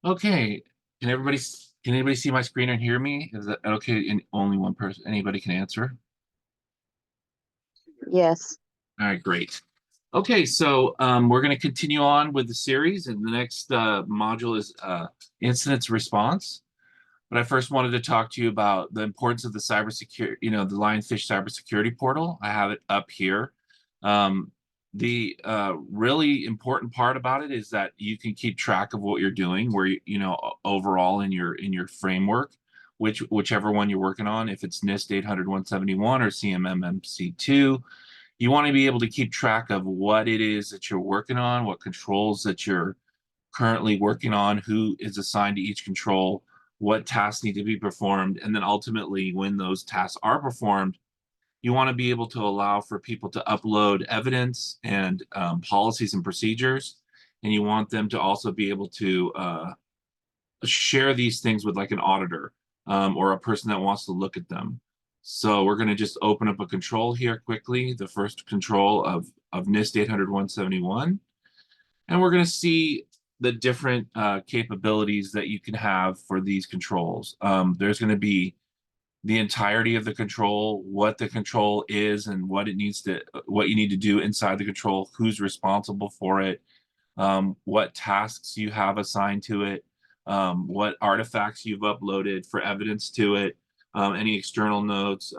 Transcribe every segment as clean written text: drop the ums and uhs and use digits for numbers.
Okay, can anybody see my screen and hear me? Is that okay? And only one person, anybody can answer. Yes. All right, great. Okay, so we're going to continue on with the series, and the next module is incidents response. But I first wanted to talk to you about the importance of the cybersecurity, the Lionfish cybersecurity portal. I have it up here. Um, the really important part about it is that you can keep track of what you're doing, where overall in your framework, whichever one you're working on. If it's NIST 800-171 or CMMC2, you want to be able to keep track of what it is that you're working on, what controls that you're currently working on, who is assigned to each control, what tasks need to be performed, and then ultimately, when those tasks are performed, you want to be able to allow for people to upload evidence and policies and procedures, and you want them to also be able to share these things with like an auditor or a person that wants to look at them. So we're going to just open up a control here quickly, the first control of NIST 800-171. And we're going to see the different capabilities that you can have for these controls. There's going to be the entirety of the control, what the control is and what you need to do inside the control, who's responsible for it, what tasks you have assigned to it, what artifacts you've uploaded for evidence to it, any external notes,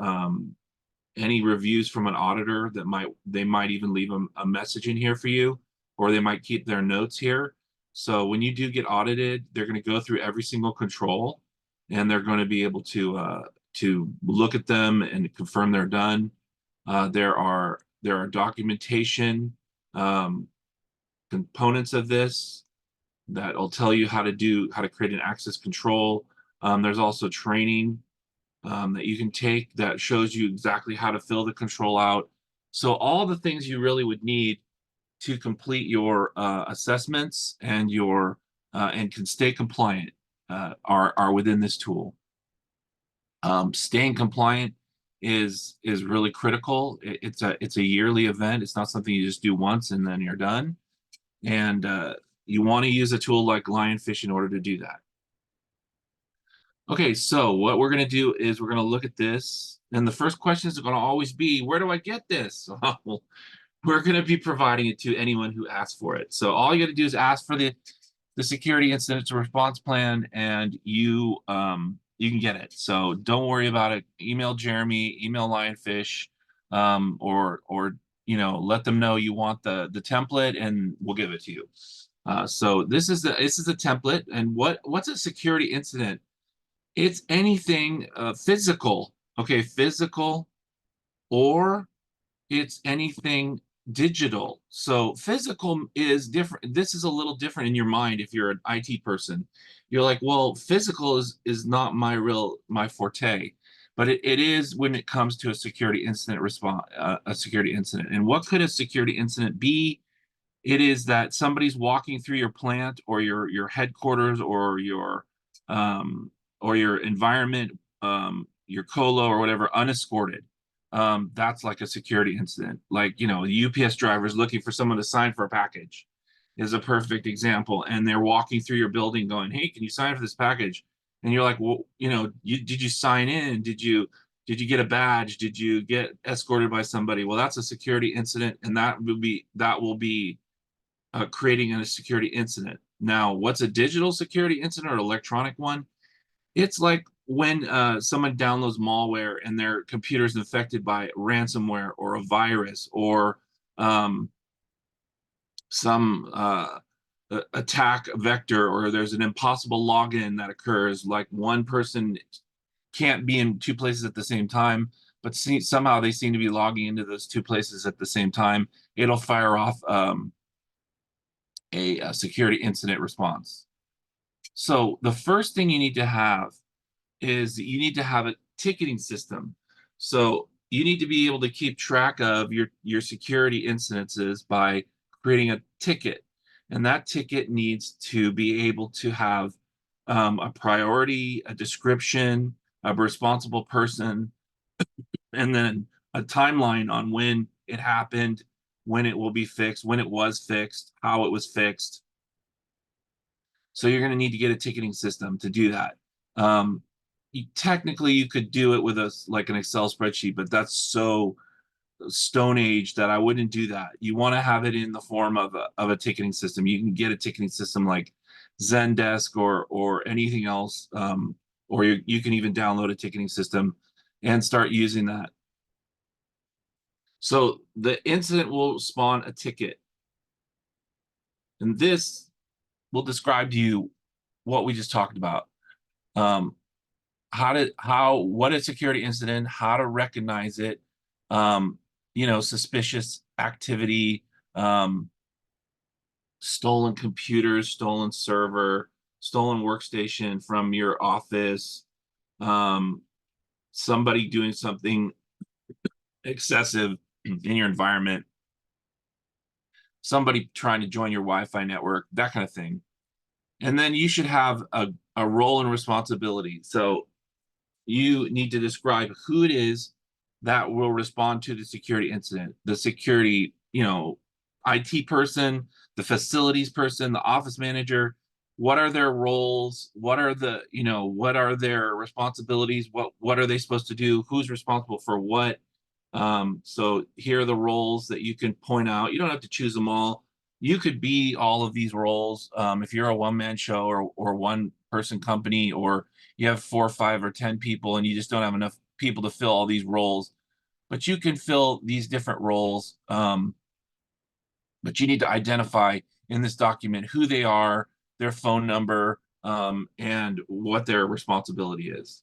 any reviews from an auditor they might even leave a message in here for you, or they might keep their notes here. So when you do get audited, they're going to go through every single control, and they're going to be able to look at them and confirm they're done. There are documentation components of this that will tell you how to create an access control. There's also training that you can take that shows you exactly how to fill the control out. So all the things you really would need to complete your assessments and can stay compliant are within this tool. Staying compliant is really critical. It's a yearly event. It's not something you just do once and then you're done. And you want to use a tool like Lionfish in order to do that. Okay, so what we're going to do is we're going to look at this. And the first question is going to always be, where do I get this? Well, we're going to be providing it to anyone who asks for it. So all you got to do is ask for the security incident response plan, and you can get it. So don't worry about it. Email Jeremy, email Lionfish, or let them know you want the template, and we'll give it to you. So this is a template, and what's a security incident? It's anything physical, okay, physical, or it's anything digital. So physical is different. This is a little different in your mind if you're an IT person. You're like, well, physical is not my forte, but it is when it comes to a security incident response, a security incident. And what could a security incident be? It is that somebody's walking through your plant or your headquarters um, or your environment, your colo or whatever, unescorted. That's like a security incident. Like, the UPS driver is looking for someone to sign for a package is a perfect example. And they're walking through your building going, hey, can you sign for this package? And you're like, well, did you sign in? Did you get a badge? Did you get escorted by somebody? Well, that's a security incident, and that will be creating a security incident. Now, what's a digital security incident or electronic one? It's like when someone downloads malware and their computer is infected by ransomware or a virus or um, some attack vector, or there's an impossible login that occurs, like one person can't be in two places at the same time, but somehow they seem to be logging into those two places at the same time. It'll fire off a security incident response. So the first thing you need to have is you need to have a ticketing system. So you need to be able to keep track of your security incidences by creating a ticket. And that ticket needs to be able to have a priority, a description, a responsible person, and then a timeline on when it happened, when it will be fixed, when it was fixed, how it was fixed. So you're going to need to get a ticketing system to do that. Um, technically, you could do it with like an Excel spreadsheet, but that's so stone age that I wouldn't do that. You want to have it in the form of a ticketing system. You can get a ticketing system like Zendesk or anything else, or you can even download a ticketing system and start using that. So the incident will spawn a ticket, and this will describe to you what we just talked about. Um, what a security incident, how to recognize it, um, suspicious activity, um, stolen computers, stolen server, stolen workstation from your office, um, somebody doing something excessive in your environment, somebody trying to join your Wi-Fi network, that kind of thing. And then you should have a role and responsibility. So you need to describe who it is that will respond to the security incident. The security, IT person, the facilities person, the office manager. What are their roles? What are their responsibilities? What are they supposed to do? Who's responsible for what? So here are the roles that you can point out. You don't have to choose them all. You could be all of these roles. If you're a one-man show or one person company, or you have 4, 5, or 10 people and you just don't have enough people to fill all these roles, but you can fill these different roles. But you need to identify in this document who they are, their phone number, and what their responsibility is.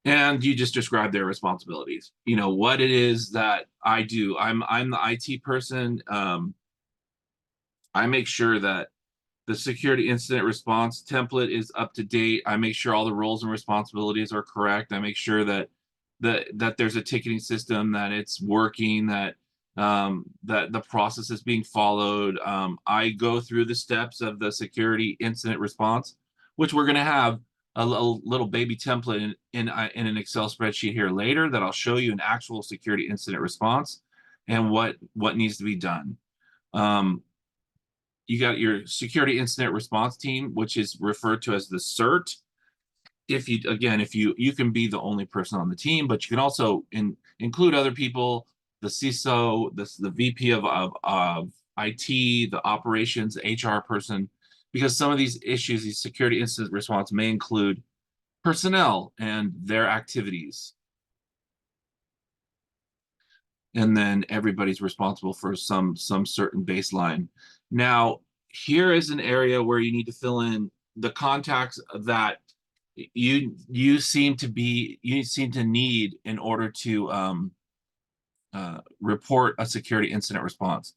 And you just describe their responsibilities. What it is that I do. I'm the IT person. I make sure that the security incident response template is up to date. I make sure all the roles and responsibilities are correct. I make sure that there's a ticketing system, that it's working, that the process is being followed. I go through the steps of the security incident response, which we're going to have a little baby template in an Excel spreadsheet here later that I'll show you an actual security incident response and what needs to be done. You got your security incident response team, which is referred to as the CERT. If you can be the only person on the team, but you can also include other people, the CISO, the VP of IT, the operations, HR person, because some of these issues, these security incident response may include personnel and their activities. And then everybody's responsible for some certain baseline. Now, here is an area where you need to fill in the contacts that you seem to need in order to report a security incident response.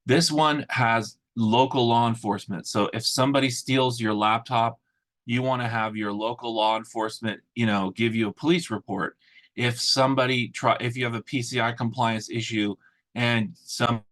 This one has local law enforcement. So if somebody steals your laptop, you want to have your local law enforcement, give you a police report. If you have a PCI compliance issue and some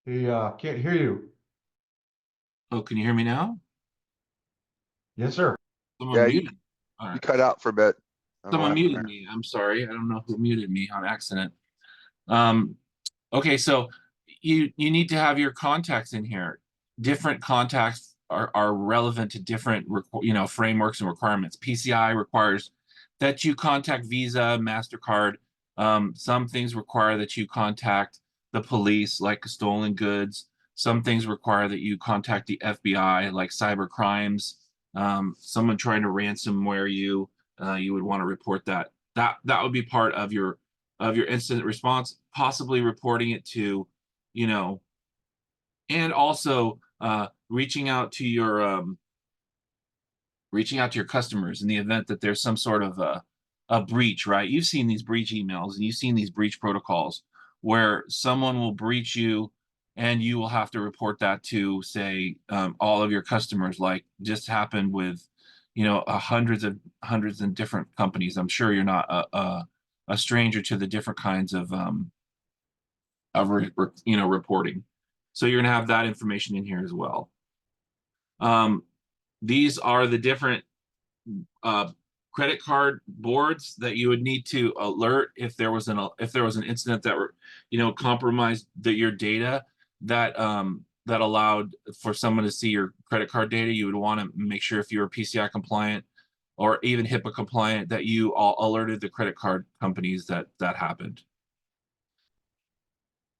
He can't hear you. Oh, can you hear me now? Yes, sir. Someone Yeah, you muted. All you right. cut out for a bit. I don't know what Someone happened muted there. me. I'm sorry. I don't know who muted me on accident. Um, Okay, so you need to have your contacts in here. Different contacts are relevant to different frameworks and requirements. PCI requires that you contact Visa, MasterCard. Some things require that you contact the police, like stolen goods. Some things require that you contact the FBI, like cyber crimes. Someone trying to ransomware you, you would want to report that. That would be part of your incident response, possibly reporting it to, you know, and also reaching out to your customers in the event that there's some sort of a breach, right? You've seen these breach emails and you've seen these breach protocols where someone will breach you and you will have to report that to, say, all of your customers, like just happened with, hundreds and different companies. I'm sure you're not a stranger to the different kinds of reporting. So you're gonna have that information in here as well. These are the different credit card boards that you would need to alert if there was an incident that were compromised your data that allowed for someone to see your credit card data. You would want to make sure if you were PCI compliant or even HIPAA compliant that you all alerted the credit card companies that happened.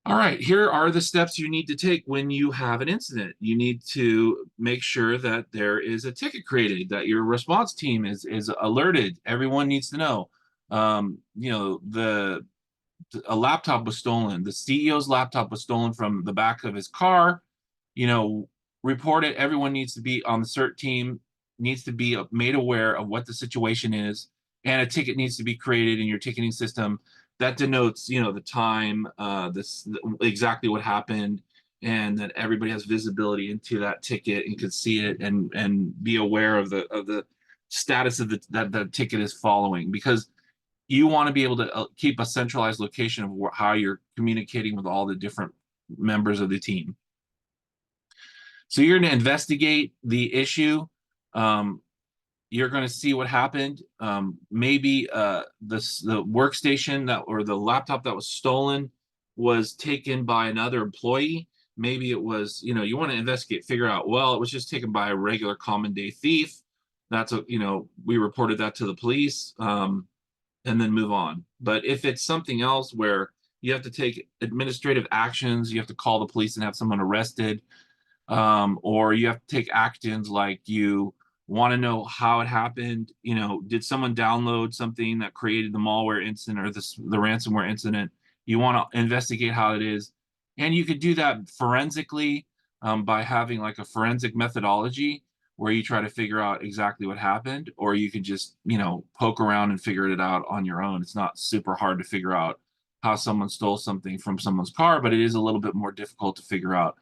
All right, here are the steps you need to take when you have an incident. You need to make sure that there is a ticket created, that your response team is alerted. Everyone needs to know. A laptop was stolen. The CEO's laptop was stolen from the back of his car. Report it. Everyone needs to be on the CERT team, needs to be made aware of what the situation is, and a ticket needs to be created in your ticketing system that denotes the time, exactly what happened, and that everybody has visibility into that ticket and can see it and be aware of the status of that the ticket is following, because you want to be able to keep a centralized location of how you're communicating with all the different members of the team. So you're going to investigate the issue. You're going to see what happened. Maybe the workstation or the laptop that was stolen was taken by another employee. Maybe it was, you want to investigate, figure out, well, it was just taken by a regular common day thief. That's we reported that to the police, and then move on. But if it's something else where you have to take administrative actions, you have to call the police and have someone arrested, or you have to take actions like you want to know how it happened. Did someone download something that created the malware incident or the ransomware incident? You want to investigate how it is. And you could do that forensically, by having like a forensic methodology where you try to figure out exactly what happened, or you could just, poke around and figure it out on your own. It's not super hard to figure out how someone stole something from someone's car, but it is a little bit more difficult to figure out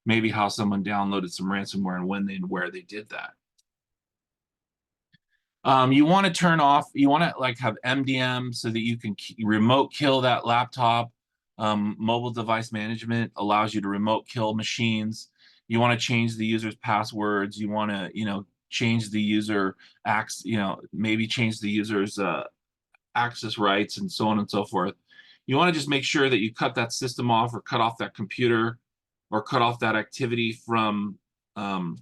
maybe how someone downloaded some ransomware and when and where they did that. You want to turn off, you want to have MDM so that you can remote kill that laptop. Mobile device management allows you to remote kill machines. You want to change the user's passwords. You want to, change the user maybe change the user's access rights and so on and so forth. You want to just make sure that you cut that system off or cut off that computer or cut off that activity from your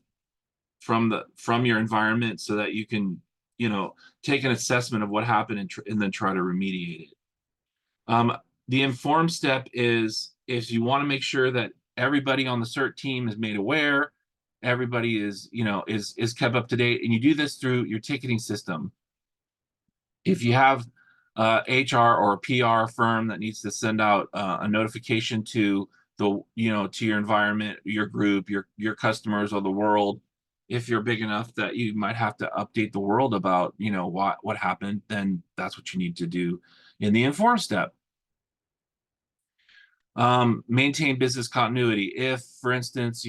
environment so that you can take an assessment of what happened and then try to remediate it. The inform step is you want to make sure that everybody on the CERT team is made aware, everybody is kept up to date, and you do this through your ticketing system. If you have HR or a PR firm that needs to send out a notification to to your environment, your group, your customers, or the world, if you're big enough that you might have to update the world about what happened, then that's what you need to do in the inform step. Maintain business continuity. If, for instance,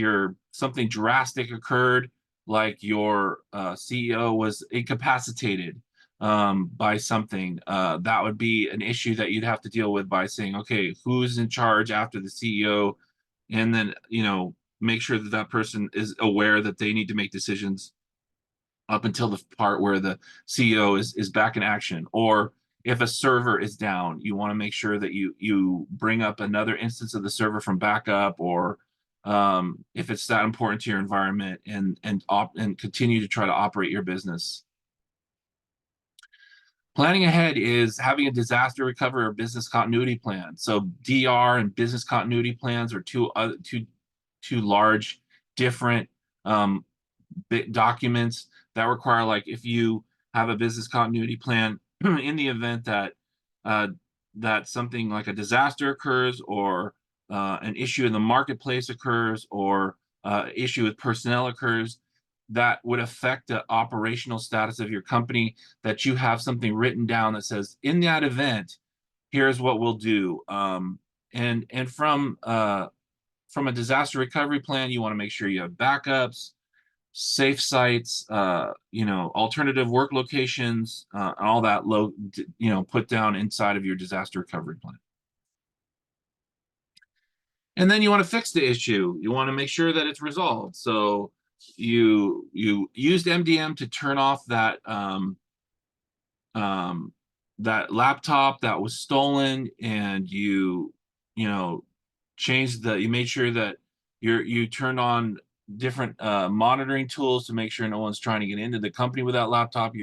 something drastic occurred, like your CEO was incapacitated by something, that would be an issue that you'd have to deal with by saying, okay, who's in charge after the CEO, and then make sure that that person is aware that they need to make decisions up until the part where the CEO is back in action. Or if a server is down, you want to make sure that you bring up another instance of the server from backup, or if it's that important to your environment, and continue to try to operate your business. Planning ahead is having a disaster recovery or business continuity plan. So DR and business continuity plans are two large different documents that require, like, if you have a business continuity plan in the event that that something like a disaster occurs, or an issue in the marketplace occurs, or issue with personnel occurs that would affect the operational status of your company, that you have something written down that says, in that event, here's what we'll do. And from a disaster recovery plan, you want to make sure you have backups. safe sites, alternative work locations, and all that put down inside of your disaster recovery plan. And then you want to fix the issue. You want to make sure that it's resolved. So you used MDM to turn off that laptop that was stolen, and you made sure that you turned on different monitoring tools to make sure no one's trying to get into the company with that laptop.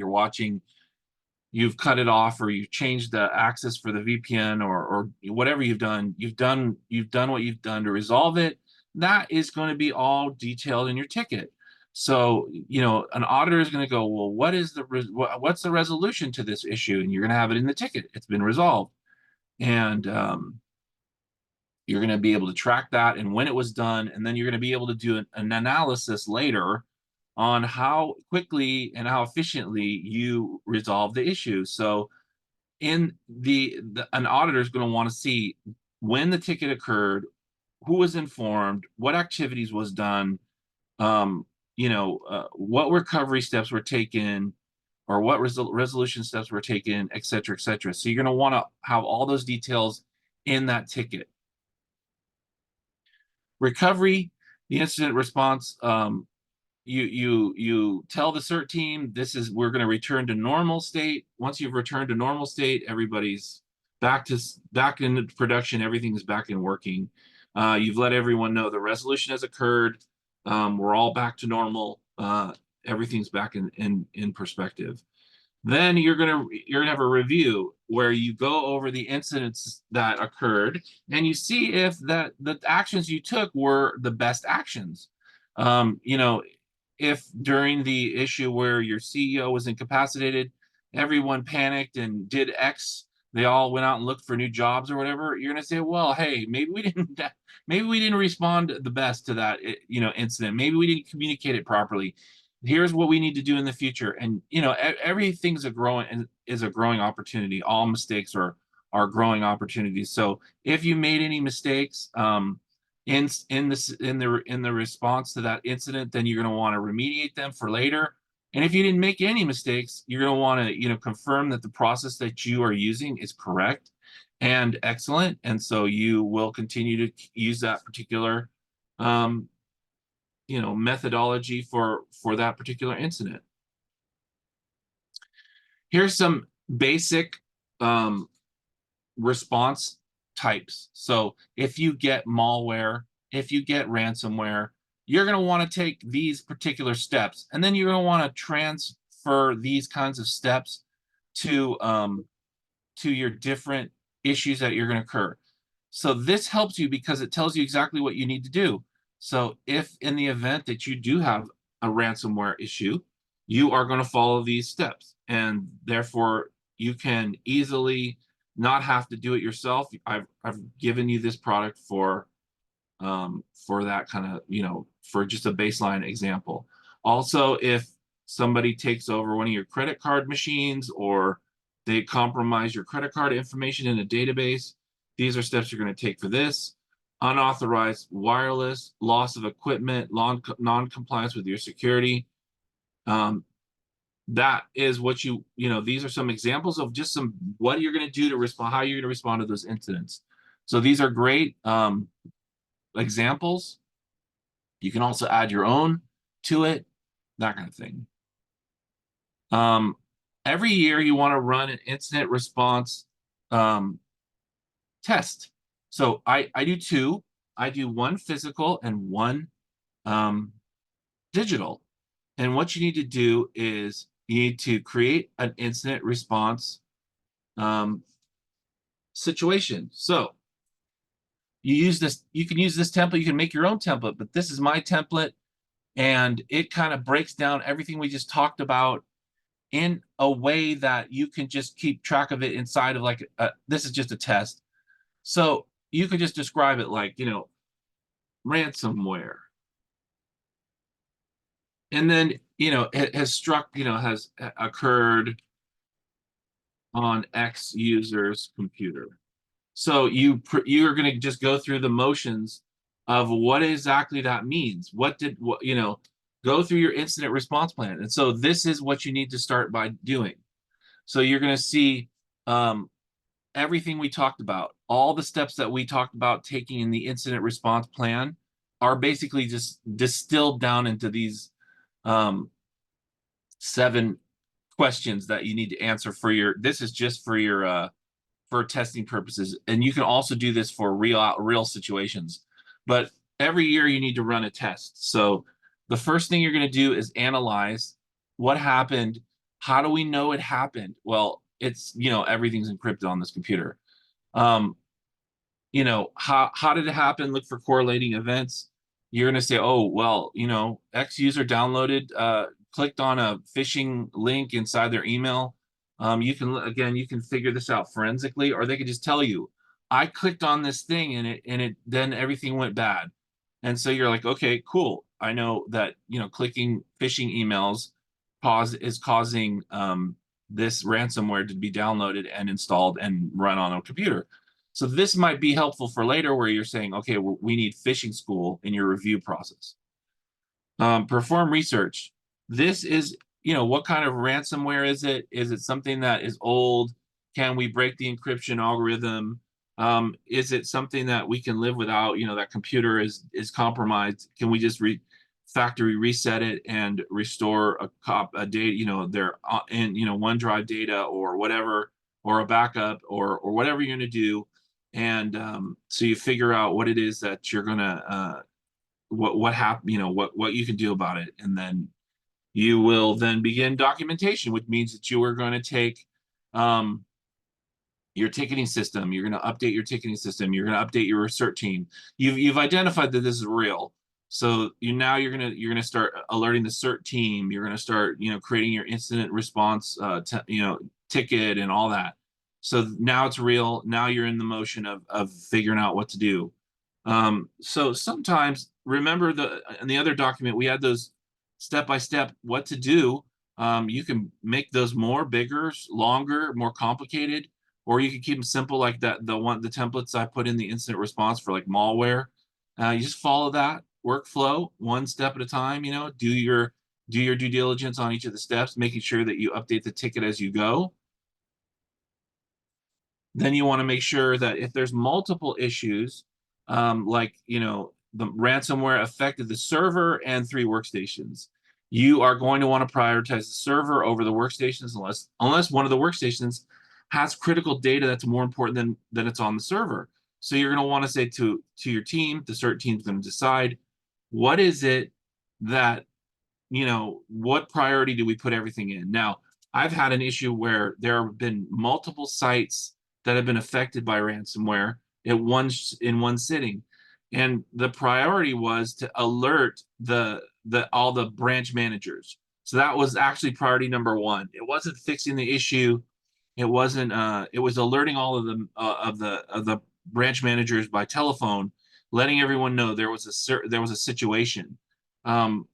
You've cut it off, or you've changed the access for the VPN, or whatever you've done what you've done to resolve it. That is going to be all detailed in your ticket. So, an auditor is going to go, well, what's the resolution to this issue? And you're going to have it in the ticket. It's been resolved. And you're going to be able to track that and when it was done. And then you're going to be able to do an analysis later on how quickly and how efficiently you resolve the issue. So an auditor is going to want to see when the ticket occurred, who was informed, what activities was done, what recovery steps were taken, or what resolution steps were taken, et cetera, et cetera. So you're going to want to have all those details in that ticket. Recovery, the incident response, you tell the CERT team we're going to return to normal state. Once you've returned to normal state, everybody's back into production. Everything is back and working. You've let everyone know the resolution has occurred. We're all back to normal. Everything's back in perspective. Then you're gonna have a review where you go over the incidents that occurred, and you see if the actions you took were the best actions. If during the issue where your CEO was incapacitated, everyone panicked and did X, they all went out and looked for new jobs or whatever, you're going to say, well, hey, maybe we didn't respond the best to that incident. Maybe we didn't communicate it properly. Here's what we need to do in the future. And everything's a growing opportunity. All mistakes are growing opportunities. So if you made any mistakes in the response to that incident, then you're going to want to remediate them for later. And if you didn't make any mistakes, you're going to want to confirm that the process that you are using is correct and excellent. And so you will continue to use that particular methodology for that particular incident. Here's some basic response types. So if you get malware, if you get ransomware, you're going to want to take these particular steps, and then you're going to want to transfer these kinds of steps to your different issues that you're going to occur. So this helps you because it tells you exactly what you need to do. So if in the event that you do have a ransomware issue, you are going to follow these steps, and therefore you can easily not have to do it yourself. I've given you this product for that kind of, for just a baseline example. Also, if somebody takes over one of your credit card machines, or they compromise your credit card information in a database, these are steps you're going to take for this. Unauthorized wireless, loss of equipment, non-compliance with your security. That is what these are some examples of just what you're going to do to respond, how you're going to respond to those incidents. So these are great examples. You can also add your own to it, that kind of thing. Every year you want to run an incident response test. So I do two. I do one physical and one digital. And what you need to do is you need to create an incident response situation. So you can use this template. You can make your own template, but this is my template, and it kind of breaks down everything we just talked about in a way that you can just keep track of it inside of this is just a test. So you could just describe it like, ransomware. And then, it has occurred on X user's computer. So you're going to just go through the motions of what exactly that means. go through your incident response plan. And so this is what you need to start by doing. So you're going to see everything we talked about, all the steps that we talked about taking in the incident response plan are basically just distilled down into these 7 questions that you need to answer for your, this is just for your for testing purposes. And you can also do this for real situations. But every year you need to run a test. So the first thing you're going to do is analyze what happened. How do we know it happened? Well, it's, everything's encrypted on this computer. Um, how did it happen? Look for correlating events. You're going to say, oh, well, X user downloaded, clicked on a phishing link inside their email. You can figure this out forensically, or they could just tell you, I clicked on this thing and it then everything went bad. And so you're like, okay, cool. I know that, clicking phishing emails is causing this ransomware to be downloaded and installed and run on a computer. So this might be helpful for later where you're saying, okay, we need phishing school in your review process. Perform research. This is, what kind of ransomware is it? Is it something that is old? Can we break the encryption algorithm? Is it something that we can live without? That computer is compromised. Can we just factory reset it and restore a data, their in OneDrive data or whatever, or a backup or whatever you're going to do. And so you figure out what it is that you're gonna what happened, what you can do about it, and then you will then begin documentation, which means that you are going to take your ticketing system. You're going to update your ticketing system. You're going to update your cert team. You've identified that this is real. So you're going to start alerting the cert team. You're going to start creating your incident response ticket and all that. So now it's real. Now you're in the motion of figuring out what to do. So sometimes remember in the other document we had those step by step what to do. You can make those more bigger, longer, more complicated, or you can keep them simple like that. The templates I put in the incident response for like malware. You just follow that workflow one step at a time. Do your due diligence on each of the steps, making sure that you update the ticket as you go. Then you want to make sure that if there's multiple issues, like the ransomware affected the server and 3 workstations, you are going to want to prioritize the server over the workstations unless one of the workstations has critical data that's more important than it's on the server. So you're going to want to say to your team, the cert team's going to decide what is it that what priority do we put everything in. Now, I've had an issue where there have been multiple sites that have been affected by ransomware in one sitting, and the priority was to alert all the branch managers. So that was actually priority number 1. It wasn't fixing the issue. It wasn't. It was alerting all of them of the branch managers by telephone, letting everyone know there was a situation,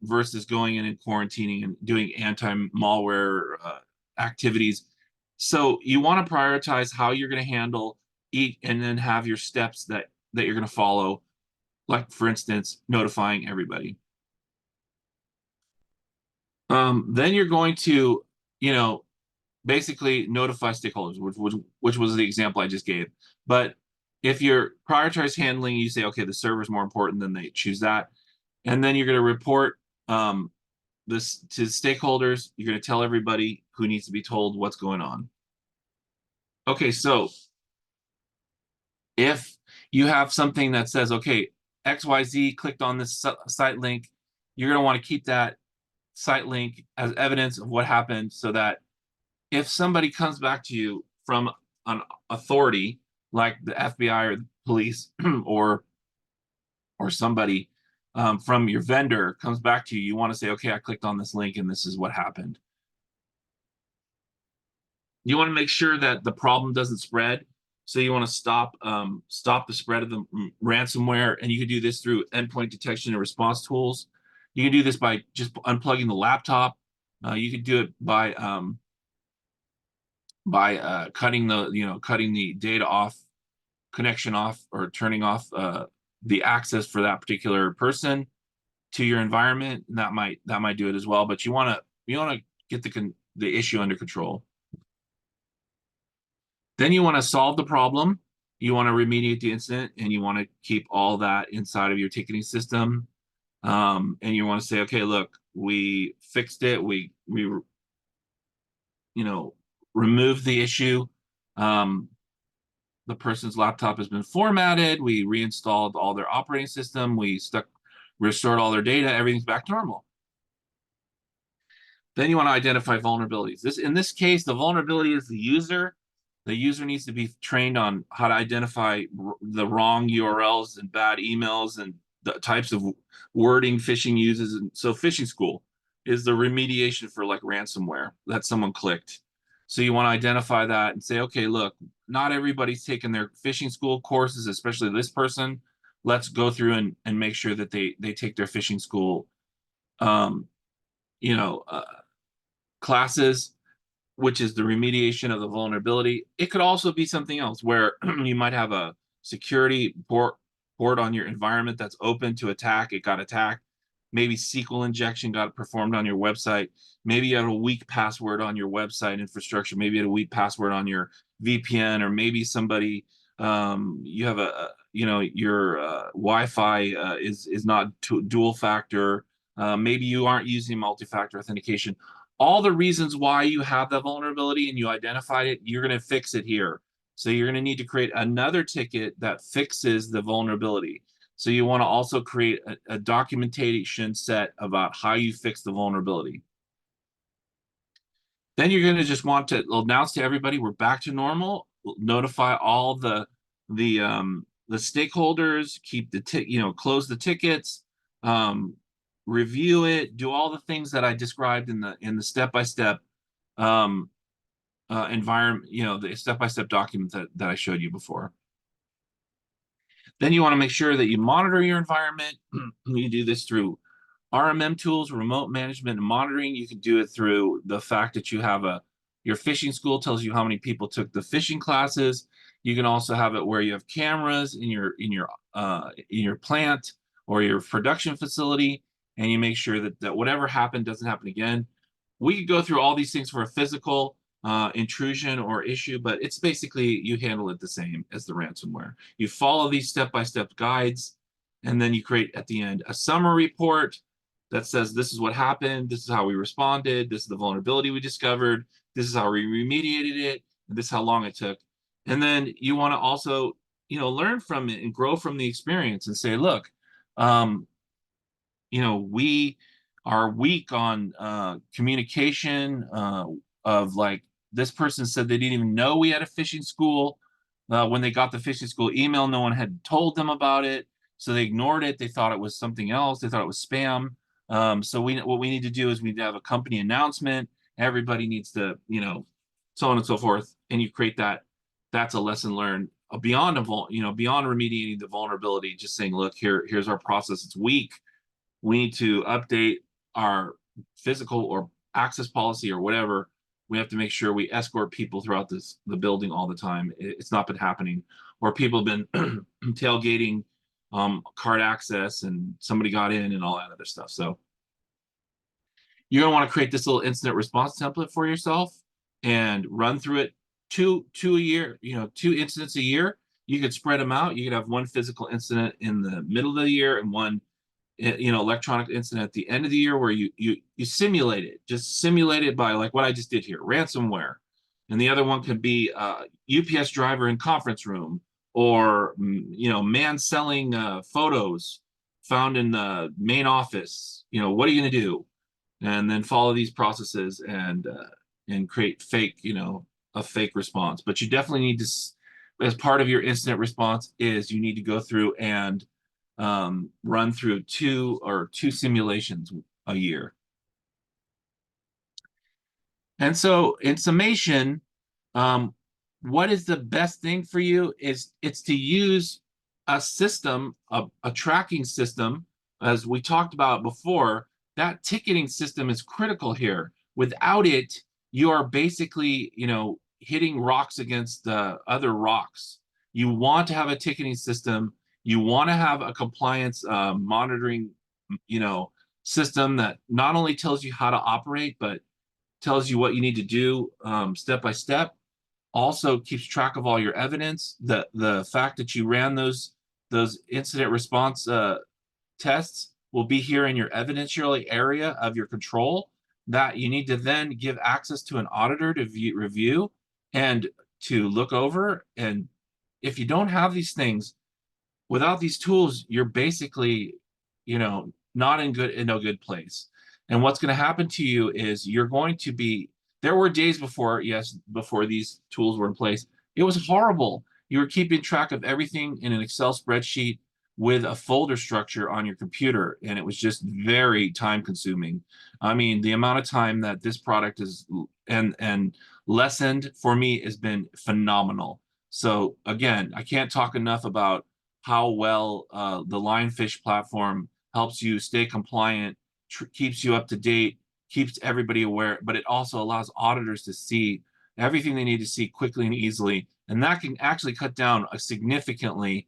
versus going in and quarantining and doing anti-malware activities. So you want to prioritize how you're going to handle each, and then have your steps that you're going to follow. Like, for instance, notifying everybody. Then you're going to, basically notify stakeholders, which was the example I just gave. But if you're prioritize handling, you say, okay, the server is more important, then they choose that. And then you're going to report this to stakeholders. You're going to tell everybody who needs to be told what's going on. Okay, so if you have something that says, okay, XYZ clicked on this site link, you're going to want to keep that site link as evidence of what happened, so that if somebody comes back to you from an authority like the FBI or the police or somebody from your vendor comes back to you, you want to say, okay, I clicked on this link and this is what happened. You want to make sure that the problem doesn't spread. So you want to stop the spread of the ransomware, and you can do this through endpoint detection and response tools. You can do this by just unplugging the laptop. You could do it by cutting the data off, connection off, or turning off the access for that particular person. to your environment, and that might do it as well. But you want to get the issue under control. Then you want to solve the problem. You want to remediate the incident, and you want to keep all that inside of your ticketing system. And you want to say, okay, look, we fixed it. We removed the issue. The person's laptop has been formatted. We reinstalled all their operating system. Restored all their data. Everything's back to normal. Then you want to identify vulnerabilities. In this case, the vulnerability is the user. The user needs to be trained on how to identify the wrong URLs and bad emails and the types of wording phishing uses. And so phishing school is the remediation for like ransomware that someone clicked. So you want to identify that and say, okay, look, not everybody's taken their phishing school courses, especially this person. Let's go through and make sure that they take their phishing school classes, which is the remediation of the vulnerability. It could also be something else where you might have a security port on your environment that's open to attack. It got attacked. Maybe SQL injection got performed on your website. Maybe you have a weak password on your website infrastructure. Maybe you had a weak password on your VPN, or maybe somebody you have your Wi-Fi is not dual factor. Maybe you aren't using multi-factor authentication. All the reasons why you have that vulnerability and you identified it, you're going to fix it here. So you're going to need to create another ticket that fixes the vulnerability. So you want to also create a documentation set about how you fix the vulnerability. Then you're going to just want to announce to everybody we're back to normal. Notify all the stakeholders. Close the tickets. Review it. Do all the things that I described in the step-by-step environment. The step-by-step document that I showed you before. Then you want to make sure that you monitor your environment. You do this through RMM tools, remote management and monitoring. You can do it through the fact that you have your phishing school tells you how many people took the phishing classes. You can also have it where you have cameras in your plant or your production facility, and you make sure that whatever happened doesn't happen again. We could go through all these things for a physical intrusion or issue, but it's basically you handle it the same as the ransomware. You follow these step-by-step guides, and then you create at the end a summary report that says this is what happened, this is how we responded, this is the vulnerability we discovered, this is how we remediated it, and this is how long it took. And then you want to also learn from it and grow from the experience and say, look, we are weak on communication of like, this person said they didn't even know we had a phishing school. When they got the phishing school email, no one had told them about it. So they ignored it. They thought it was something else. They thought it was spam. So what we need to do is we need to have a company announcement. Everybody needs to, so on and so forth. And you create that. That's a lesson learned beyond beyond remediating the vulnerability. Just saying, look, here's our process. It's weak. We need to update our physical or access policy or whatever. We have to make sure we escort people throughout the building all the time. It's not been happening, or people have been tailgating card access and somebody got in and all that other stuff. So you're going to want to create this little incident response template for yourself and run through it two a year, 2 incidents a year. You could spread them out. You could have one physical incident in the middle of the year and one electronic incident at the end of the year, where you simulate it. Just simulate it by like what I just did here, ransomware. And the other one could be UPS driver in conference room, or man selling photos found in the main office. What are you going to do? And then follow these processes and create a fake response. But you definitely need to, as part of your incident response, is you need to go through and run through two simulations a year. And so in summation, what is the best thing for you it's to use a system, a tracking system, as we talked about before. That ticketing system is critical here. Without it, you are basically, hitting rocks against other rocks. You want to have a ticketing system. You want to have a compliance monitoring system that not only tells you how to operate, but tells you what you need to do step by step. Also keeps track of all your evidence. The fact that you ran those incident response tests will be here in your evidentiary area of your control that you need to then give access to an auditor to review and to look over. And if you don't have these things, without these tools, you're basically, not in a good place. And what's going to happen to you is you're going to be, there were days before, yes, before these tools were in place, it was horrible. You were keeping track of everything in an Excel spreadsheet with a folder structure on your computer, and it was just very time consuming. I mean, the amount of time that this product is and lessened for me has been phenomenal. So again, I can't talk enough about how well the Lionfish platform helps you stay compliant, keeps you up to date, keeps everybody aware, but it also allows auditors to see everything they need to see quickly and easily. And that can actually cut down significantly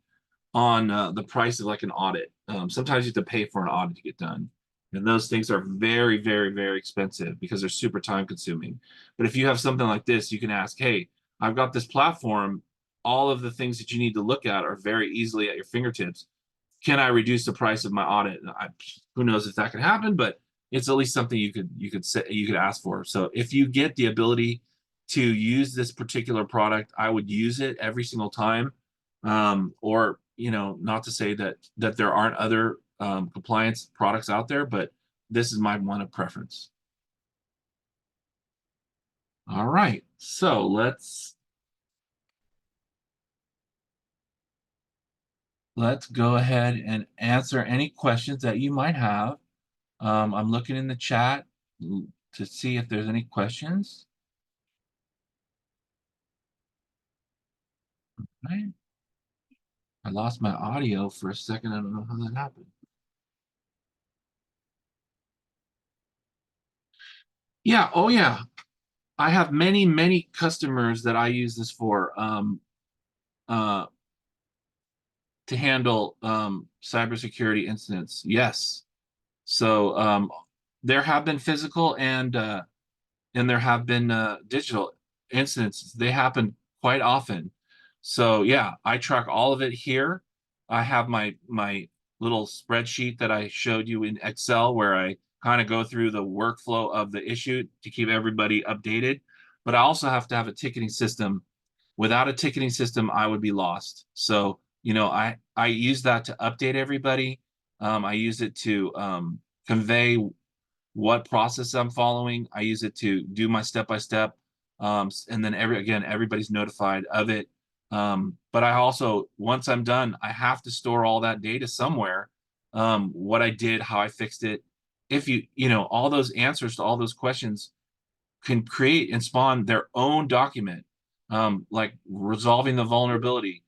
on the price of like an audit. Sometimes you have to pay for an audit to get done. And those things are very, very, very expensive because they're super time consuming. But if you have something like this, you can ask, hey, I've got this platform. All of the things that you need to look at are very easily at your fingertips. Can I reduce the price of my audit? Who knows if that can happen, but it's at least something you could ask for. So if you get the ability to use this particular product, I would use it every single time. Or not to say that there aren't other compliance products out there, but this is my one of preference. All right, so let's go ahead and answer any questions that you might have. I'm looking in the chat to see if there's any questions. Right. I lost my audio for a second. I don't know how that happened. Yeah, oh yeah. I have many, many customers that I use this for uh, to handle cybersecurity incidents. Yes. So there have been physical and there have been digital incidents. They happen quite often. So yeah, I track all of it here. I have my little spreadsheet that I showed you in Excel where I kind of go through the workflow of the issue to keep everybody updated. But I also have to have a ticketing system. Without a ticketing system, I would be lost. So, I use that to update everybody. I use it to convey what process I'm following. I use it to do my step by step, and then everybody's notified of it. But I also, once I'm done, I have to store all that data somewhere. What I did, how I fixed it. If all those answers to all those questions can create and spawn their own document, like resolving the vulnerability,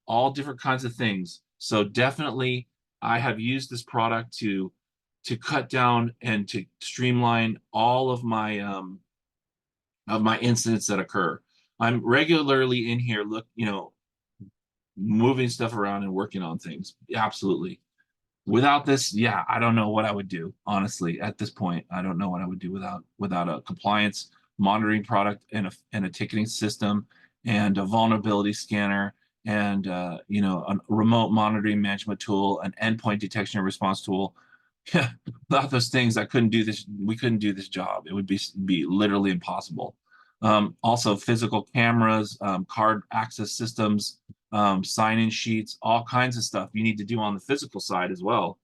all different kinds of things. So definitely, I have used this product to cut down and to streamline all of my incidents that occur. I'm regularly in here, moving stuff around and working on things. Absolutely. Without this, yeah, I don't know what I would do. Honestly, at this point, I don't know what I would do without a compliance monitoring product and a ticketing system and a vulnerability scanner and a remote monitoring management tool, an endpoint detection and response tool. Yeah, without those things, I couldn't do this. We couldn't do this job. It would be literally impossible. Also, physical cameras, card access systems, sign-in sheets, all kinds of stuff you need to do on the physical side as well.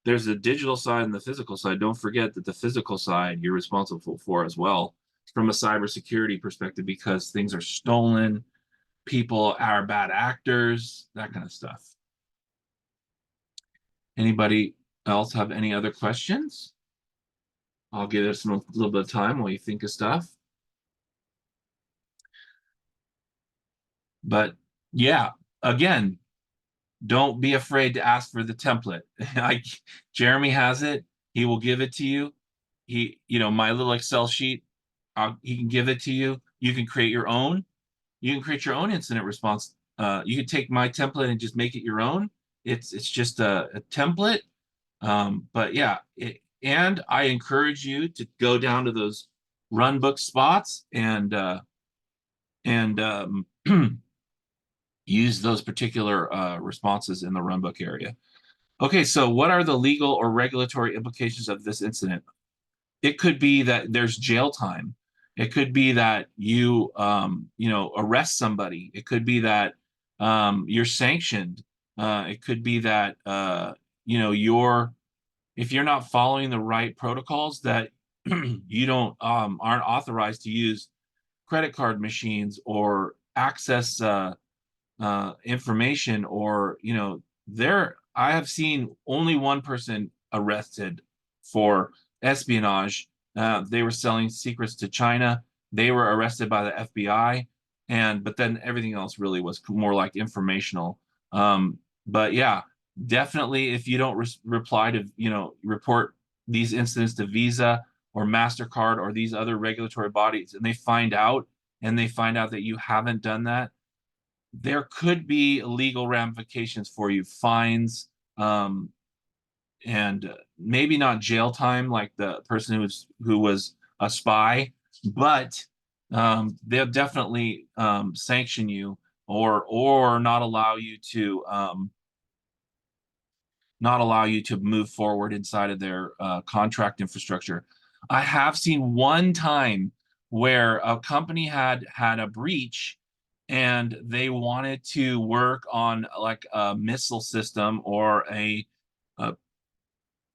There's a digital side and the physical side. Don't forget that the physical side you're responsible for as well from a cybersecurity perspective because things are stolen, people are bad actors, that kind of stuff. Anybody else have any other questions? I'll give this a little bit of time while you think of stuff. But yeah, again, don't be afraid to ask for the template. Jeremy has it. He will give it to you. My little Excel sheet, he can give it to you. You can create your own. You can create your own incident response. You can take my template and just make it your own. It's just a template. But yeah, and I encourage you to go down to those run book spots and use those particular responses in the run book area. Okay, so what are the legal or regulatory implications of this incident? It could be that there's jail time. It could be that you arrest somebody. It could be that you're sanctioned. It could be that you're if you're not following the right protocols, that you don't aren't authorized to use credit card machines or access information, or there I have seen only one person arrested for espionage. They were selling secrets to China. They were arrested by the FBI, and but then everything else really was more like informational. But yeah, definitely if you don't reply to report these incidents to Visa or MasterCard or these other regulatory bodies, and they find out that you haven't done that, there could be legal ramifications for you, fines, and maybe not jail time like the person who was a spy, but they'll definitely sanction you, or not allow you to move forward inside of their contract infrastructure. I have seen one time where a company had a breach and they wanted to work on like a missile system or a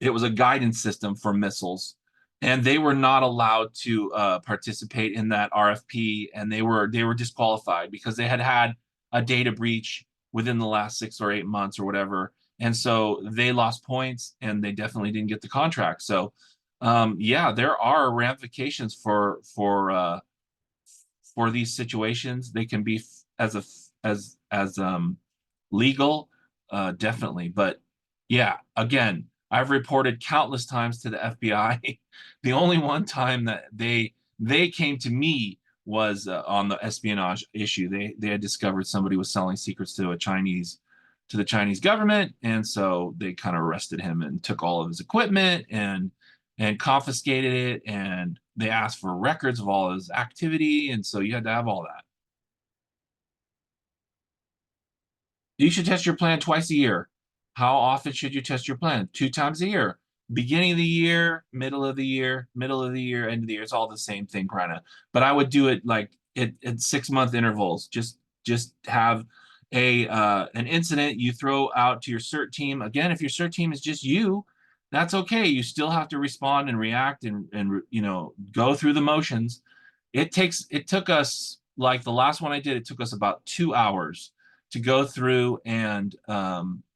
it was a guidance system for missiles, and they were not allowed to participate in that RFP, and they were disqualified because they had had a data breach within the last 6 or 8 months or whatever, and so they lost points and they definitely didn't get the contract. So yeah, there are ramifications for these situations. They can be as legal, definitely. But yeah, again, I've reported countless times to the FBI. The only one time that they came to me was on the espionage issue. They had discovered somebody was selling secrets to the Chinese government, and so they kind of arrested him and took all of his equipment and confiscated it, and they asked for records of all his activity, and so you had to have all that. You should test your plan twice a year. How often should you test your plan? 2 times a year. Beginning of the year, middle of the year, middle of the year, end of the year. It's all the same thing, kind of. But I would do it like at 6 month intervals. Just have an incident you throw out to your CERT team. Again, if your CERT team is just you, that's okay. You still have to respond and react and go through the motions. It took us, like the last one I did, it took us about 2 hours to go through and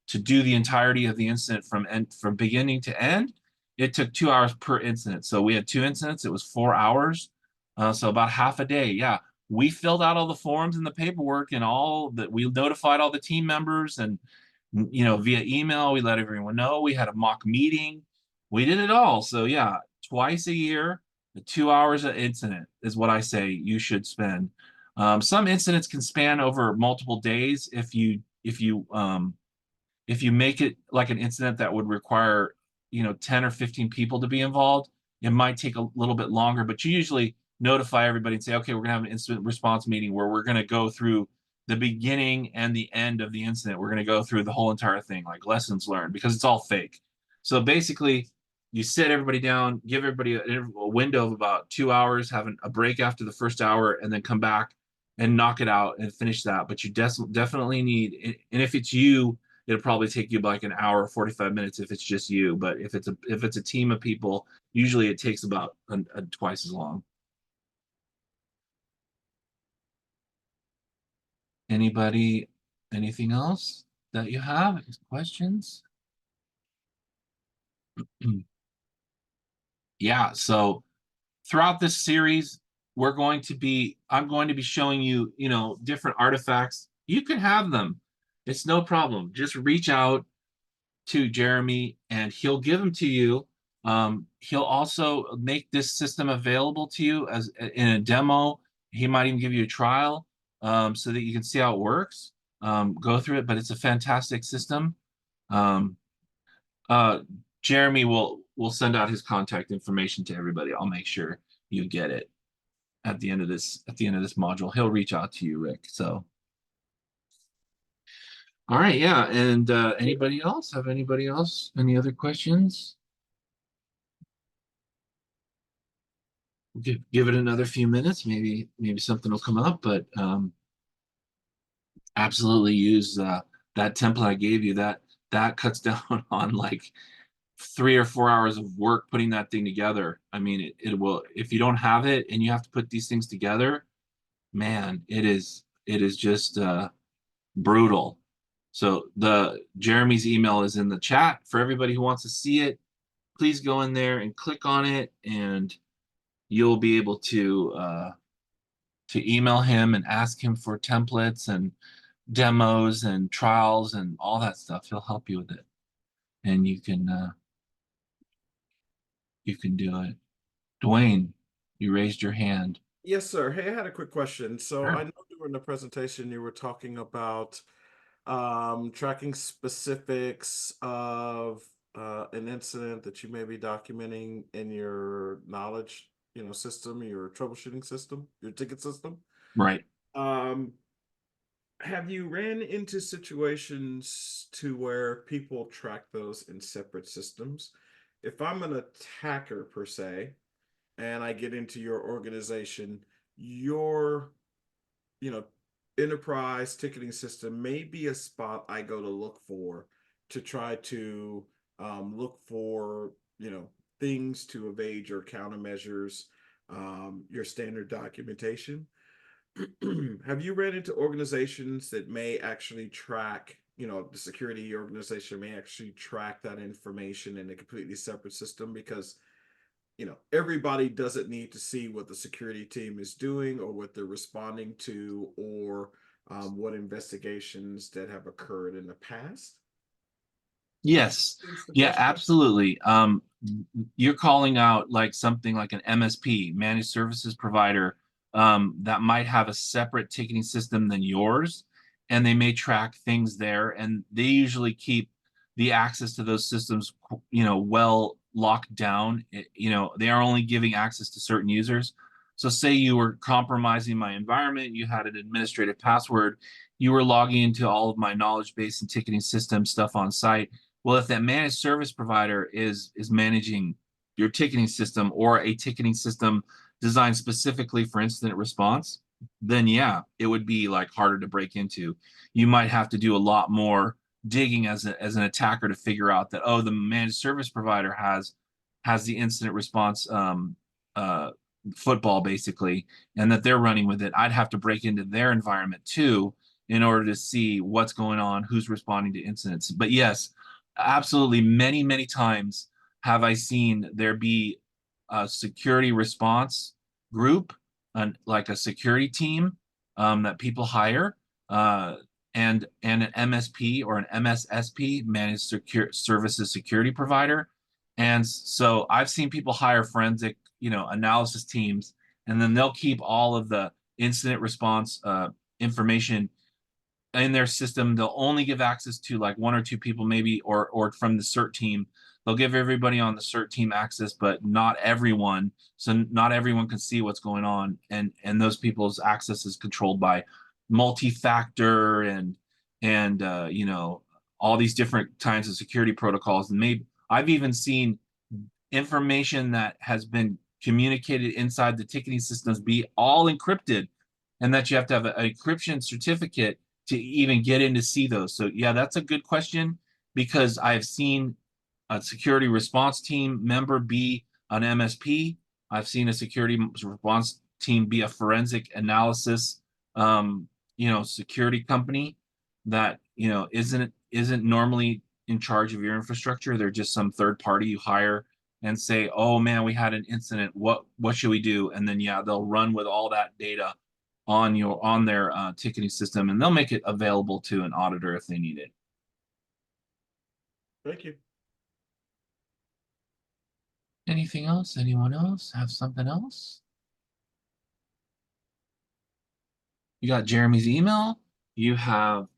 to do the entirety of the incident from beginning to end. It took 2 hours per incident. So we had 2 incidents. It was 4 hours. So about half a day. Yeah. We filled out all the forms and the paperwork and all that. We notified all the team members, and via email, we let everyone know. We had a mock meeting. We did it all. So yeah, twice a year, 2 hours an incident is what I say you should spend. Some incidents can span over multiple days if you make it like an incident that would require 10 or 15 people to be involved. It might take a little bit longer, but you usually notify everybody and say, okay, we're gonna have an incident response meeting where we're gonna go through the beginning and the end of the incident. We're gonna go through the whole entire thing, like lessons learned, because it's all fake. So basically, you sit everybody down, give everybody a window of about 2 hours, having a break after the first hour, and then come back and knock it out and finish that. But you definitely need, and if it's you, it'll probably take you like an hour, 45 minutes if it's just you. But if it's a team of people, usually it takes about twice as long. Anybody, anything else that you have? Questions? Yeah, so throughout this series, I'm going to be showing you, different artifacts. You can have them. It's no problem. Just reach out to Jeremy and he'll give them to you. He'll also make this system available to you as in a demo. He might even give you a trial, so that you can see how it works. Go through it, but it's a fantastic system. Um, uh, Jeremy will send out his contact information to everybody. I'll make sure you get it at the end of this module. He'll reach out to you, Rick. So all right, yeah. And anybody else? Have anybody else? Any other questions? Give it another few minutes. Maybe something will come up, but absolutely use that template I gave you. That cuts down on like 3 or 4 hours of work putting that thing together. I mean, it will, if you don't have it and you have to put these things together, man, it is just brutal. So the Jeremy's email is in the chat for everybody who wants to see it. Please go in there and click on it, and you'll be able to email him and ask him for templates and demos and trials and all that stuff. He'll help you with it, and you can do it. Dwayne, you raised your hand. Yes, sir. Hey, I had a quick question. So Sure. I know during the presentation you were talking about tracking specifics of an incident that you may be documenting in your knowledge, system, your troubleshooting system, your ticket system. Right. Um, have you ran into situations to where people track those in separate systems? If I'm an attacker per se, and I get into your organization, your, you know, enterprise ticketing system may be a spot I go to look for to try to look for, things to evade your countermeasures, your standard documentation. Have you ran into organizations that may actually track, the security organization may actually track that information in a completely separate system? Because everybody doesn't need to see what the security team is doing or what they're responding to, or what investigations that have occurred in the past. Yes. That's the Yeah, question. absolutely. You're calling out like something like an MSP, managed services provider, that might have a separate ticketing system than yours, and they may track things there, and they usually keep the access to those systems, well locked down. They are only giving access to certain users. So say you were compromising my environment, you had an administrative password, you were logging into all of my knowledge base and ticketing system stuff on site. Well, if that managed service provider is managing your ticketing system or a ticketing system designed specifically for incident response, then yeah, it would be like harder to break into. You might have to do a lot more digging as an attacker to figure out that, oh, the managed service provider has the incident response uh, football basically, and that they're running with it. I'd have to break into their environment too in order to see what's going on, who's responding to incidents. But yes, absolutely, many times have I seen there be a security response group, like a security team, that people hire, and an MSP or an MSSP, managed secure services security provider. And so I've seen people hire forensic, analysis teams, and then they'll keep all of the incident response information in their system. They'll only give access to like one or two people, maybe, or from the CERT team. They'll give everybody on the CERT team access, but not everyone. So not everyone can see what's going on, and those people's access is controlled by multi-factor and all these different kinds of security protocols. And maybe I've even seen information that has been communicated inside the ticketing systems be all encrypted, and that you have to have an encryption certificate to even get in to see those. So yeah, that's a good question, because I've seen a security response team member be an MSP. I've seen a security response team be a forensic analysis, security company that, isn't normally in charge of your infrastructure. They're just some third party you hire and say, oh man, we had an incident. What should we do? And then yeah, they'll run with all that data on their ticketing system, and they'll make it available to an auditor if they need it. Thank you. Anything else? Anyone else have something else? You got Jeremy's email. You'll have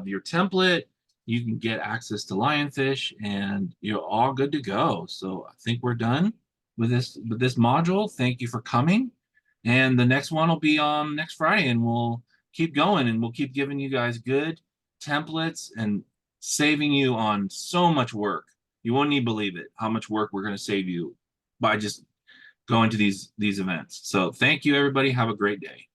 your template. you can get access to Lionfish, and you're all good to go. So I think we're done with this module. Thank you for coming. And the next one will be on next Friday, and we'll keep going, and we'll keep giving you guys good templates and saving you on so much work. You won't even believe it, how much work we're going to save you by just going to these events. So thank you, everybody. Have a great day.